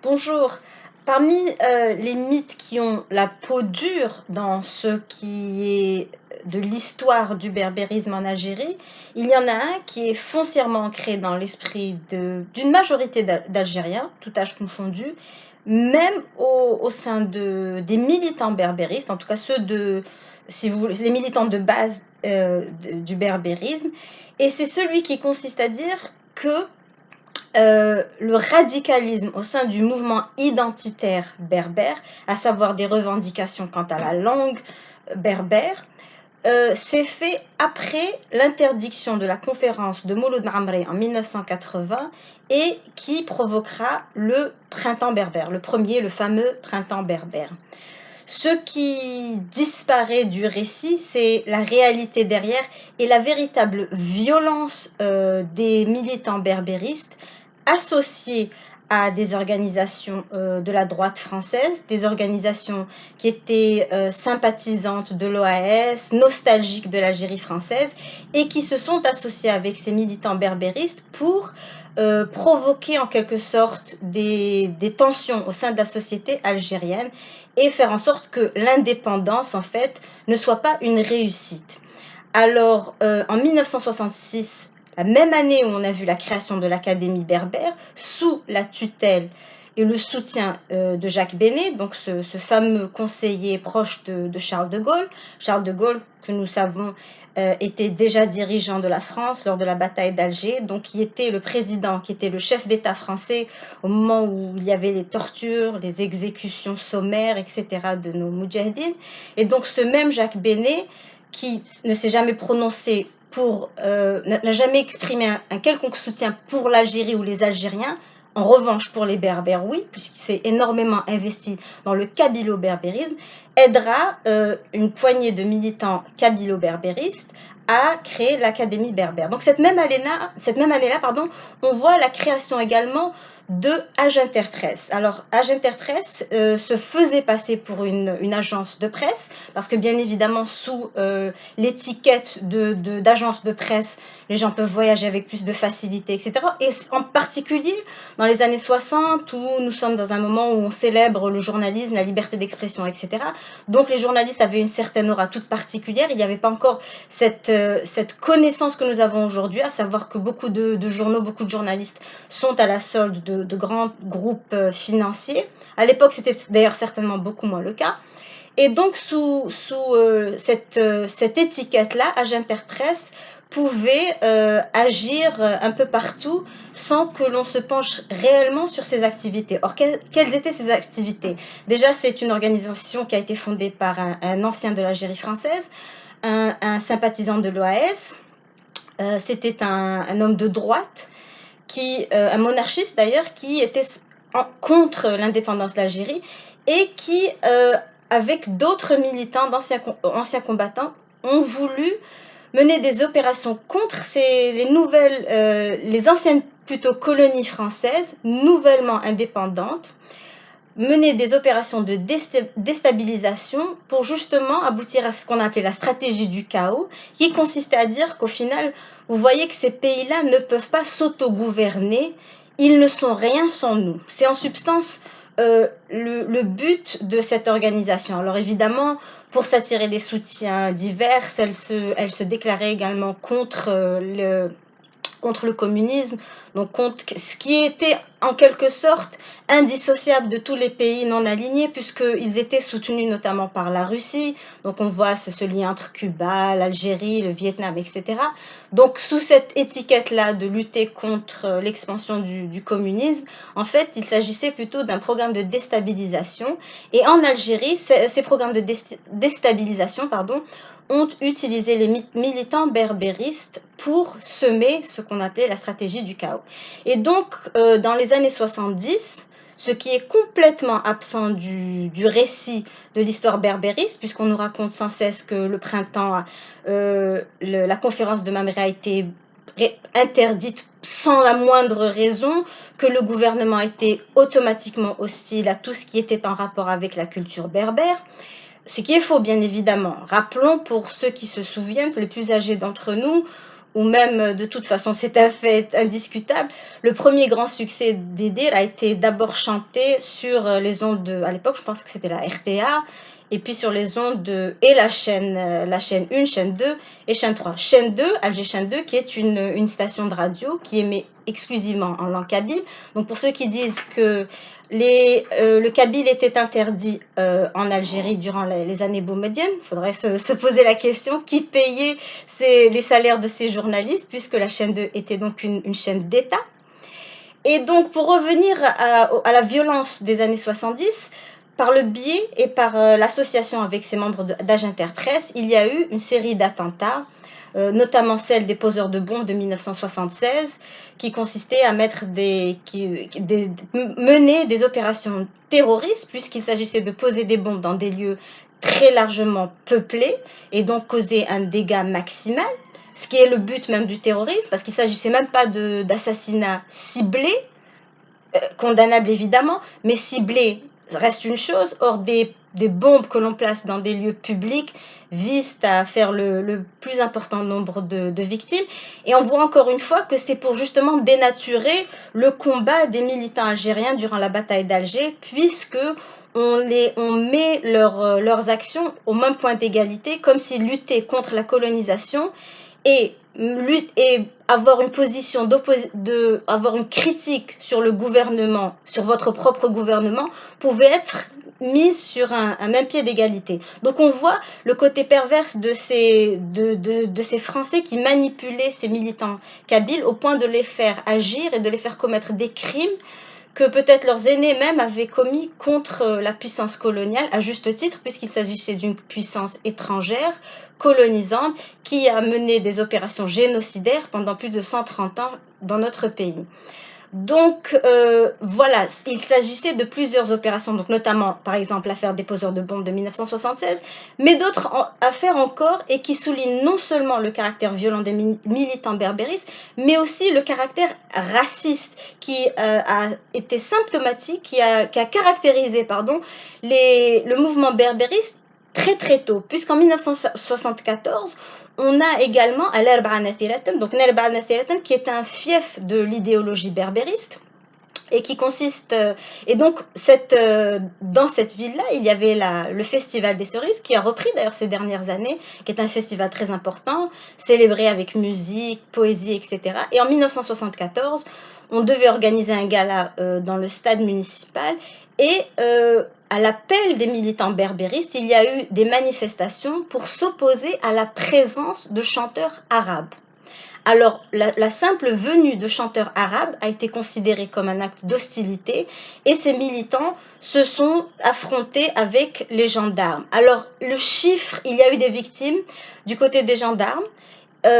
Bonjour. Parmi les mythes qui ont la peau dure dans ce qui est de l'histoire du berbérisme en Algérie, il y en a un qui est foncièrement ancré dans l'esprit d'une majorité d'Algériens, tout âge confondu, même au sein des militants berbéristes, en tout cas si vous voulez, les militants de base du berbérisme. Et c'est celui qui consiste à dire que le radicalisme au sein du mouvement identitaire berbère, à savoir des revendications quant à la langue berbère, s'est fait après l'interdiction de la conférence de Mouloud Amré en 1980 et qui provoquera le printemps berbère, le fameux printemps berbère. Ce qui disparaît du récit, c'est la réalité derrière et la véritable violence des militants berbéristes associés à des organisations de la droite française, des organisations qui étaient sympathisantes de l'OAS, nostalgiques de l'Algérie française, et qui se sont associés avec ces militants berbéristes pour provoquer en quelque sorte des tensions au sein de la société algérienne et faire en sorte que l'indépendance, en fait, ne soit pas une réussite. Alors, en 1966, la même année où on a vu la création de l'Académie berbère, sous la tutelle et le soutien de Jacques Benet, donc ce fameux conseiller proche de Charles de Gaulle. Charles de Gaulle, que nous savons, était déjà dirigeant de la France lors de la bataille d'Alger, donc qui était le président, qui était le chef d'État français au moment où il y avait les tortures, les exécutions sommaires, etc. de nos moudjahidines. Et donc ce même Jacques Benet, qui ne s'est jamais prononcé n'a jamais exprimé un quelconque soutien pour l'Algérie ou les Algériens. En revanche, pour les Berbères, oui, puisqu'il s'est énormément investi dans le kabylo-berbérisme, aidera une poignée de militants kabylo-berbéristes à créer l'Académie berbère. Donc cette même année-là, on voit la création également de Aginterpresse. Alors Aginterpresse se faisait passer pour une agence de presse, parce que bien évidemment sous l'étiquette d'agence de presse, les gens peuvent voyager avec plus de facilité, etc. Et en particulier dans les années 60, où nous sommes dans un moment où on célèbre le journalisme, la liberté d'expression, etc. Donc les journalistes avaient une certaine aura toute particulière. Il n'y avait pas encore cette connaissance que nous avons aujourd'hui, à savoir que beaucoup de journaux, beaucoup de journalistes sont à la solde de grands groupes financiers. À l'époque, c'était d'ailleurs certainement beaucoup moins le cas. Et donc, sous cette étiquette-là, Aginterpresse pouvait agir un peu partout sans que l'on se penche réellement sur ses activités. Or, quelles étaient ces activités? Déjà, c'est une organisation qui a été fondée par un ancien de l'Algérie française, un sympathisant de l'OAS. C'était un homme de droite, un monarchiste d'ailleurs, qui était contre l'indépendance de l'Algérie et qui, avec d'autres militants, anciens combattants, ont voulu mener des opérations contre les anciennes plutôt colonies françaises, nouvellement indépendantes, mener des opérations de déstabilisation pour justement aboutir à ce qu'on a appelé la stratégie du chaos, qui consistait à dire qu'au final, vous voyez que ces pays-là ne peuvent pas s'autogouverner, ils ne sont rien sans nous. C'est en substance le but de cette organisation. Alors évidemment, pour s'attirer des soutiens divers, elle se déclarait également contre le communisme, donc contre ce qui était en quelque sorte indissociable de tous les pays non alignés, puisqu'ils étaient soutenus notamment par la Russie. Donc on voit ce lien entre Cuba, l'Algérie, le Vietnam, etc. Donc sous cette étiquette-là de lutter contre l'expansion du communisme, en fait, il s'agissait plutôt d'un programme de déstabilisation. Et en Algérie, ces programmes de déstabilisation, ont utilisé les militants berbéristes pour semer ce qu'on appelait la stratégie du chaos. Et donc, dans les années 70, ce qui est complètement absent du récit de l'histoire berbériste, puisqu'on nous raconte sans cesse que le printemps, la conférence de Mamre a été interdite sans la moindre raison, que le gouvernement était automatiquement hostile à tout ce qui était en rapport avec la culture berbère. Ce qui est faux, bien évidemment. Rappelons, pour ceux qui se souviennent, les plus âgés d'entre nous, ou même de toute façon c'est un fait indiscutable, le premier grand succès d'Idir a été d'abord chanté sur les ondes de, à l'époque je pense que c'était la RTA, et puis sur les ondes de, et la chaîne 1, chaîne 2 et chaîne 3. Chaîne 2, Alger Chaîne 2, qui est une station de radio qui émet exclusivement en langue kabyle. Donc pour ceux qui disent que le kabyle était interdit en Algérie durant les années boumediennes, il faudrait se poser la question qui payait les salaires de ces journalistes, puisque la chaîne 2 était donc une chaîne d'État. Et donc pour revenir à la violence des années 70, par le biais et par l'association avec ses membres d'Age Interpresse, il y a eu une série d'attentats, notamment celle des poseurs de bombes de 1976, qui consistait à mener des opérations terroristes, puisqu'il s'agissait de poser des bombes dans des lieux très largement peuplés et donc causer un dégât maximal, ce qui est le but même du terrorisme, parce qu'il ne s'agissait même pas d'assassinats ciblés, condamnables évidemment, mais ciblés reste une chose. Or, des bombes que l'on place dans des lieux publics visent à faire le plus important nombre de victimes. Et on voit encore une fois que c'est pour justement dénaturer le combat des militants algériens durant la bataille d'Alger, puisque on met leurs actions au même point d'égalité, comme s'ils luttaient contre la colonisation et avoir une position avoir une critique sur le gouvernement, sur votre propre gouvernement, pouvait être mise sur un même pied d'égalité. Donc on voit le côté perverse de ces Français qui manipulaient ces militants kabyles au point de les faire agir et de les faire commettre des crimes que peut-être leurs aînés même avaient commis contre la puissance coloniale, à juste titre, puisqu'il s'agissait d'une puissance étrangère, colonisante, qui a mené des opérations génocidaires pendant plus de 130 ans dans notre pays. Donc voilà, il s'agissait de plusieurs opérations, donc notamment par exemple l'affaire des poseurs de bombes de 1976, mais d'autres affaires encore, et qui soulignent non seulement le caractère violent des militants berbéristes, mais aussi le caractère raciste qui a été symptomatique, qui a caractérisé le mouvement berbériste très très tôt, puisqu'en 1974, on a également Al-Arba'a Nathiratan, donc Al-Arba'a Nathiratan qui est un fief de l'idéologie berbériste et qui consiste et donc dans cette ville-là, il y avait le festival des cerises qui a repris d'ailleurs ces dernières années, qui est un festival très important, célébré avec musique, poésie, etc. Et en 1974, on devait organiser un gala dans le stade municipal et à l'appel des militants berbéristes, il y a eu des manifestations pour s'opposer à la présence de chanteurs arabes. Alors, la simple venue de chanteurs arabes a été considérée comme un acte d'hostilité et ces militants se sont affrontés avec les gendarmes. Alors, le chiffre, il y a eu des victimes du côté des gendarmes.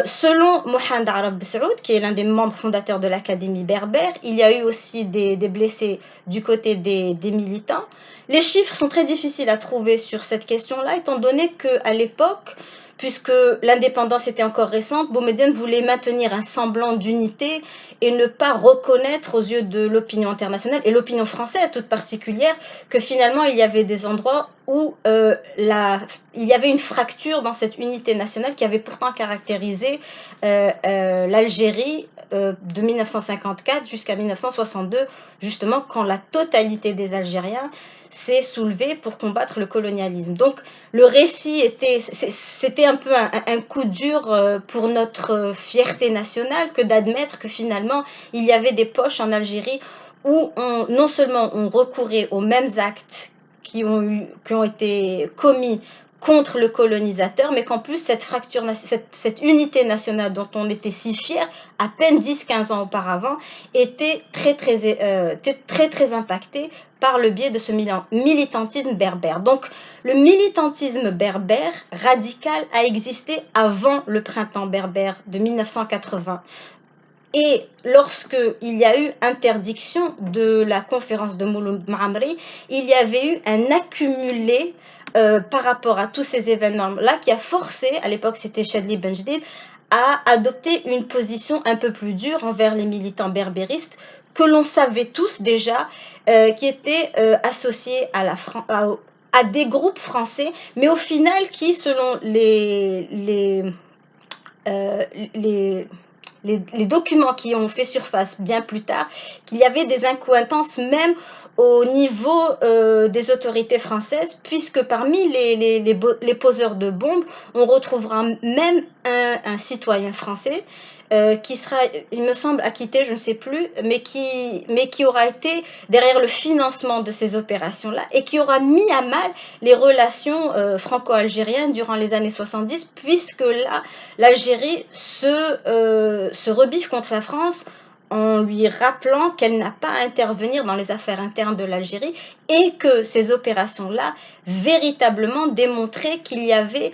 Selon Mohamed Arab Bessoud, qui est l'un des membres fondateurs de l'Académie berbère, il y a eu aussi des blessés du côté des militants. Les chiffres sont très difficiles à trouver sur cette question-là, étant donné qu'à l'époque, puisque l'indépendance était encore récente, Boumediene voulait maintenir un semblant d'unité et ne pas reconnaître aux yeux de l'opinion internationale et l'opinion française toute particulière que finalement il y avait des endroits où il y avait une fracture dans cette unité nationale qui avait pourtant caractérisé l'Algérie de 1954 jusqu'à 1962, justement quand la totalité des Algériens s'est soulevée pour combattre le colonialisme. Donc le récit c'était un peu un coup dur pour notre fierté nationale que d'admettre que finalement il y avait des poches en Algérie où non seulement on recourait aux mêmes actes qui ont été commis contre le colonisateur, mais qu'en plus cette fracture, cette unité nationale dont on était si fier à peine 10-15 ans auparavant, était très impactée par le biais de ce militantisme berbère. Donc le militantisme berbère radical a existé avant le printemps berbère de 1980. Et lorsqu'il y a eu interdiction de la conférence de Mouloud Maamri, il y avait eu un accumulé par rapport à tous ces événements-là qui a forcé, à l'époque c'était Chadli Benjdid, à adopter une position un peu plus dure envers les militants berbéristes que l'on savait tous déjà, qui étaient associés à des groupes français, mais au final qui, selon euh, les, les documents qui ont fait surface bien plus tard, qu'il y avait des incohérences même au niveau des autorités françaises, puisque parmi les poseurs de bombes, on retrouvera même un citoyen français qui sera, il me semble, acquitté, je ne sais plus, mais qui aura été derrière le financement de ces opérations-là et qui aura mis à mal les relations franco-algériennes durant les années 70, puisque là, l'Algérie se rebiffe contre la France en lui rappelant qu'elle n'a pas à intervenir dans les affaires internes de l'Algérie et que ces opérations-là véritablement démontraient qu'il y avait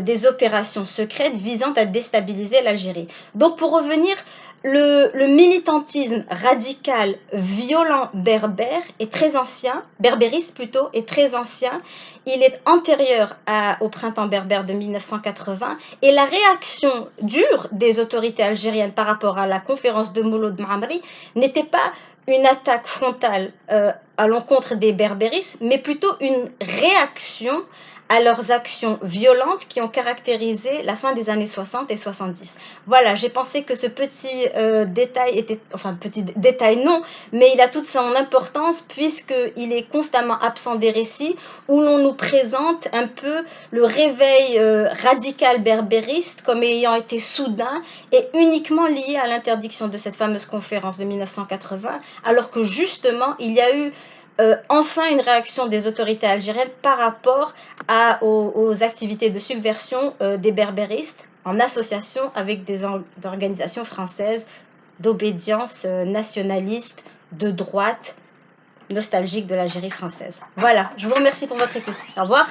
des opérations secrètes visant à déstabiliser l'Algérie. Donc pour revenir, le militantisme radical, violent berbère est très ancien, berbériste plutôt, est très ancien. Il est antérieur au printemps berbère de 1980 et la réaction dure des autorités algériennes par rapport à la conférence de Mouloud Maamri n'était pas une attaque frontale à l'encontre des berbéristes, mais plutôt une réaction à leurs actions violentes qui ont caractérisé la fin des années 60 et 70. Voilà, j'ai pensé que ce petit détail était, enfin petit détail non, mais il a toute son importance puisqu'il est constamment absent des récits où l'on nous présente un peu le réveil radical berbériste comme ayant été soudain et uniquement lié à l'interdiction de cette fameuse conférence de 1980, alors que justement il y a eu enfin une réaction des autorités algériennes par rapport aux activités de subversion des berbéristes en association avec des organisations françaises d'obédience nationaliste, de droite, nostalgique de l'Algérie française. Voilà, je vous remercie pour votre écoute. Au revoir.